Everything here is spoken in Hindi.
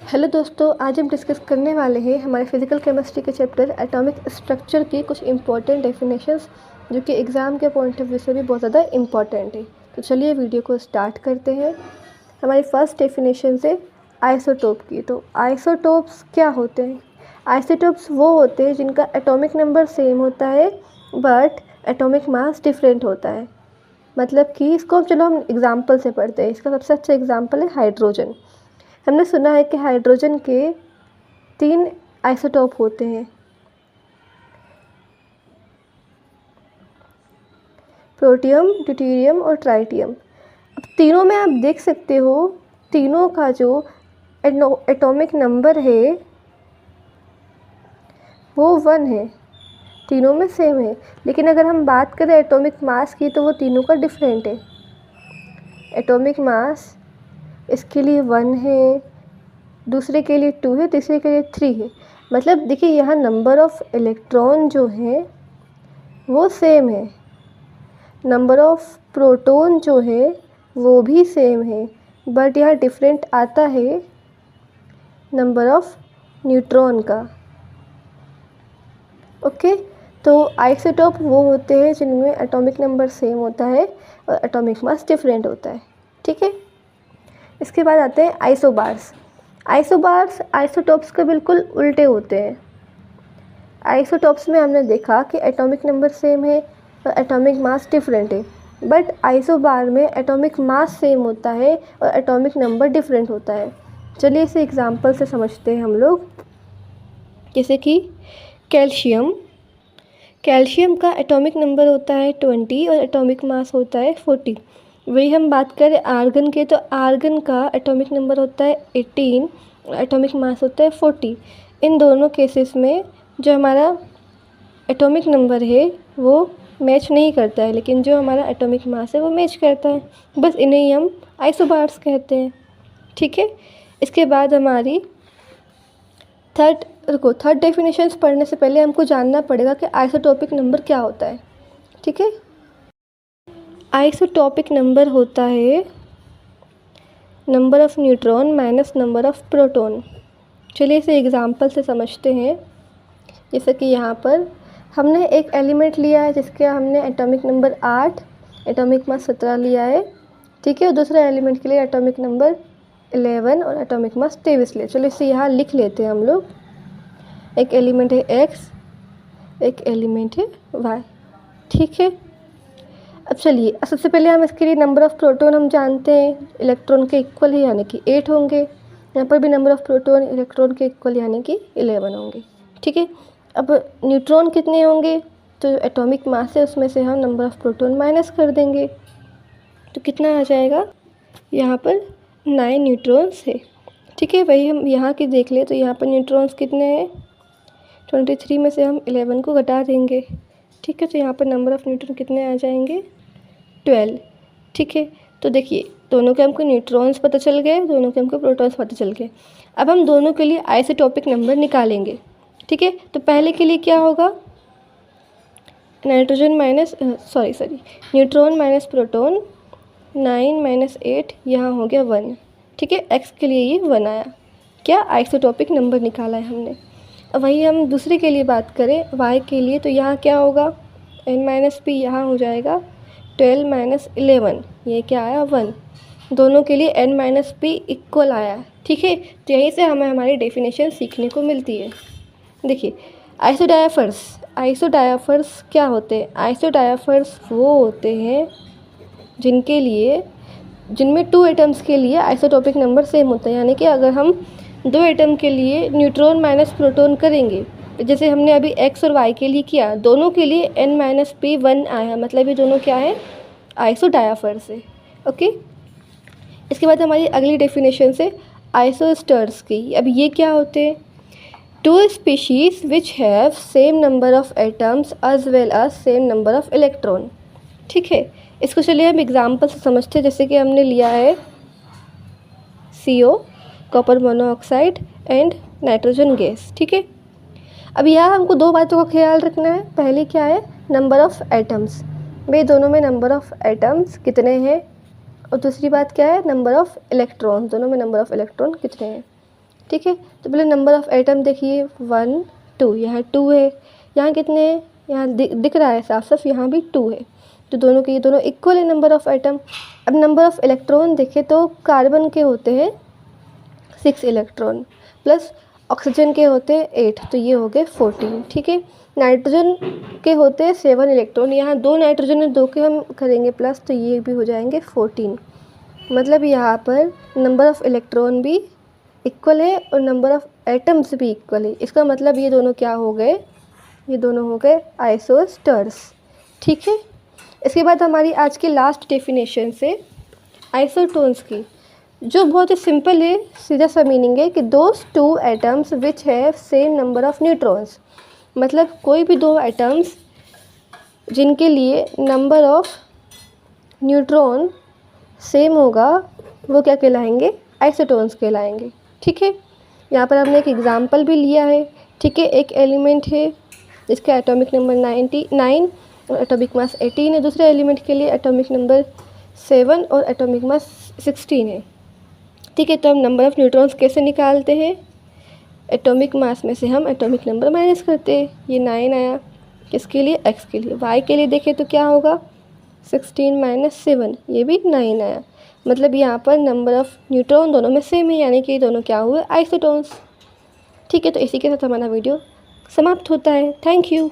हेलो दोस्तों, आज हम डिस्कस करने वाले हैं हमारे फिज़िकल केमिस्ट्री के चैप्टर एटॉमिक स्ट्रक्चर की कुछ इंपॉर्टेंट डेफिनेशंस जो कि एग्ज़ाम के पॉइंट ऑफ व्यू से भी बहुत ज़्यादा इंपॉर्टेंट है। तो चलिए वीडियो को स्टार्ट करते हैं। हमारी फर्स्ट डेफिनेशन से आइसोटोप की। तो आइसोटोप्स क्या होते हैं? आइसोटोप्स वो होते हैं जिनका एटॉमिक नंबर सेम होता है बट एटॉमिक मास डिफरेंट होता है। मतलब कि इसको चलो हम एग्ज़ाम्पल से पढ़ते हैं। इसका सबसे अच्छा एग्ज़ाम्पल है हाइड्रोजन। हमने सुना है कि हाइड्रोजन के 3 आइसोटोप होते हैं, प्रोटियम, ड्यूटेरियम और ट्राइटियम। अब तीनों में आप देख सकते हो, तीनों का जो एटॉमिक नंबर है वो 1 है, तीनों में सेम है। लेकिन अगर हम बात करें एटॉमिक मास की तो वो तीनों का डिफरेंट है। एटॉमिक मास इसके लिए 1 है, दूसरे के लिए 2 है, तीसरे के लिए 3 है। मतलब देखिए यहाँ नंबर ऑफ़ इलेक्ट्रॉन जो है वो सेम है, नंबर ऑफ़ प्रोटॉन जो है वो भी सेम है, बट यहाँ डिफरेंट आता है नंबर ऑफ़ न्यूट्रॉन का। ओके, तो आइसोटोप वो होते हैं जिनमें एटॉमिक नंबर सेम होता है और एटॉमिक मास डिफरेंट होता है। ठीक है, इसके बाद आते हैं आइसोबार्स। आइसोबार्स आइसोटोप्स के बिल्कुल उल्टे होते हैं। आइसोटोप्स में हमने देखा कि एटॉमिक नंबर सेम है और एटॉमिक मास डिफरेंट है, बट आइसोबार में एटॉमिक मास सेम होता है और एटॉमिक नंबर डिफरेंट होता है। चलिए इसे एग्जांपल से समझते हैं हम लोग। जैसे कि कैल्शियम, कैल्शियम का एटॉमिक नंबर होता है 20 और एटॉमिक मास होता है 40। वही हम बात करें आर्गन के, तो आर्गन का एटॉमिक नंबर होता है 18 और एटॉमिक मास होता है 40। इन दोनों केसेस में जो हमारा एटॉमिक नंबर है वो मैच नहीं करता है, लेकिन जो हमारा एटॉमिक मास है वो मैच करता है। बस इन्हें ही हम आइसोबार्स कहते हैं। ठीक है, इसके बाद हमारी थर्ड डेफिनेशंस पढ़ने से पहले हमको जानना पड़ेगा कि आइसोटोपिक नंबर क्या होता है। ठीक है, आइसोटोपिक नंबर होता है number of neutron minus number of proton. चलिए इसे एग्जांपल से समझते हैं। जैसे कि यहाँ पर हमने एक एलिमेंट लिया है जिसके हमने एटॉमिक नंबर 8, एटॉमिक मास 17 लिया है। ठीक है, और दूसरे एलिमेंट के लिए एटॉमिक नंबर 11 और एटॉमिक मास 23 लिया। चलो इसे यहाँ लिख लेते हैं हम लोग। एक एलिमेंट है X, एक एलिमेंट है Y। ठीक है, अब चलिए सबसे पहले हम इसके लिए नंबर ऑफ़ प्रोटॉन हम जानते हैं इलेक्ट्रॉन के इक्वल है, यानी कि 8 होंगे। यहाँ पर भी नंबर ऑफ़ प्रोटॉन इलेक्ट्रॉन के इक्वल यानी कि 11 होंगे। ठीक है, अब न्यूट्रॉन कितने होंगे? तो एटॉमिक मास है उसमें से हम नंबर ऑफ़ प्रोटॉन माइनस कर देंगे, तो कितना आ जाएगा? यहाँ पर 9 न्यूट्रॉन्स है। ठीक है, वही हम यहाँ की देख ले तो यहाँ पर न्यूट्रॉन्स कितने हैं? 23 में से हम 11 को घटा देंगे। ठीक है, तो यहाँ पर नंबर ऑफ़ न्यूट्रॉन कितने आ जाएंगे? 12। ठीक है, तो देखिए दोनों के हमको न्यूट्रॉन्स पता चल गए, दोनों के हमको प्रोटॉन्स पता चल गए। अब हम दोनों के लिए आइसोटोपिक नंबर निकालेंगे। ठीक है, तो पहले के लिए क्या होगा? Nitrogen minus neutron minus proton, 9 minus 8 यहाँ हो गया 1। ठीक है, एक्स के लिए ये 1 आया। क्या? आइसोटोपिक नंबर निकाला है हमने। अब वही हम दूसरे के लिए बात करें वाई के लिए, तो यहाँ क्या होगा? n माइनस पी, यहाँ हो जाएगा 12 माइनस 11, ये क्या आया? 1। दोनों के लिए n माइनस पी इक्वल आया। ठीक है, तो यहीं से हमें हमारी डेफिनेशन सीखने को मिलती है। देखिए आइसोडायफर्स क्या होते हैं? आइसोडायफर्स वो होते हैं जिनमें 2 एटम्स के लिए आइसोटोपिक नंबर सेम होता है। यानी कि अगर हम 2 एटम के लिए न्यूट्रॉन माइनस प्रोटॉन करेंगे, जैसे हमने अभी x और y के लिए किया, दोनों के लिए n माइनस पी 1 आया, मतलब ये दोनों क्या है? आइसोडायफर्स है। ओके, इसके बाद हमारी अगली डेफिनेशन से आइसोस्टर्स की। अब ये क्या होते हैं? 2 species which have same number of atoms as well as same number of electron. ठीक है, इसको चलिए हम एग्जाम्पल से समझते हैं। जैसे कि हमने लिया है CO, copper monoxide and nitrogen gas. ठीक है, अब यहाँ हमको 2 बातों का ख्याल रखना है। पहले क्या है? नंबर ऑफ़ एटम्स, भाई दोनों में नंबर ऑफ़ एटम्स कितने हैं, और दूसरी बात क्या है? नंबर ऑफ़ इलेक्ट्रॉन, दोनों में नंबर ऑफ़ इलेक्ट्रॉन कितने हैं। ठीक है। तो पहले नंबर ऑफ़ एटम देखिए 1 2, यहाँ 2 है, यहाँ कितने हैं, यहाँ दिख रहा है साफ साफ, यहाँ भी 2 है। तो दोनों के ये दोनों इक्वल है नंबर ऑफ़ एटम। अब नंबर ऑफ़ इलेक्ट्रॉन देखें तो कार्बन के होते हैं 6 इलेक्ट्रॉन प्लस ऑक्सीजन के होते हैं 8, तो ये हो गए 14, ठीक है। नाइट्रोजन के होते हैं 7 इलेक्ट्रॉन, यहाँ 2 नाइट्रोजन है, 2 के हम करेंगे प्लस, तो ये भी हो जाएंगे 14। मतलब यहाँ पर नंबर ऑफ़ इलेक्ट्रॉन भी इक्वल है और नंबर ऑफ़ एटम्स भी इक्वल है। इसका मतलब ये दोनों क्या हो गए, ये दोनों हो गए आइसोस्टर्स, ठीक है। इसके बाद हमारी आज की लास्ट डेफिनेशन से आइसोटोन्स की, जो बहुत ही सिंपल है, सीधा सा मीनिंग है कि those 2 atoms which have same number of neutrons. मतलब कोई भी 2 एटम्स जिनके लिए नंबर ऑफ़ न्यूट्रॉन सेम होगा वो क्या कहलाएंगे, आइसोटोन्स कहलाएंगे, ठीक है। यहाँ पर हमने एक एग्ज़ाम्पल भी लिया है, ठीक है। एक एलिमेंट है जिसका एटॉमिक नंबर 99 और एटॉमिक मास 18 है, दूसरे एलिमेंट के लिए एटॉमिक नंबर 7 और एटॉमिक मास 16 है, ठीक है। तो हम नंबर ऑफ़ न्यूट्रॉन्स कैसे निकालते हैं, एटॉमिक मास में से हम एटॉमिक नंबर माइनस करते हैं। ये 9 आया, किसके लिए, एक्स के लिए। वाई के लिए देखें तो क्या होगा, 16 माइनस 7, ये भी 9 आया। मतलब यहाँ पर नंबर ऑफ़ न्यूट्रॉन दोनों में सेम है, यानी कि दोनों क्या हुए, आइसोटोन्स, ठीक है। तो इसी के साथ हमारा वीडियो समाप्त होता है। Thank you.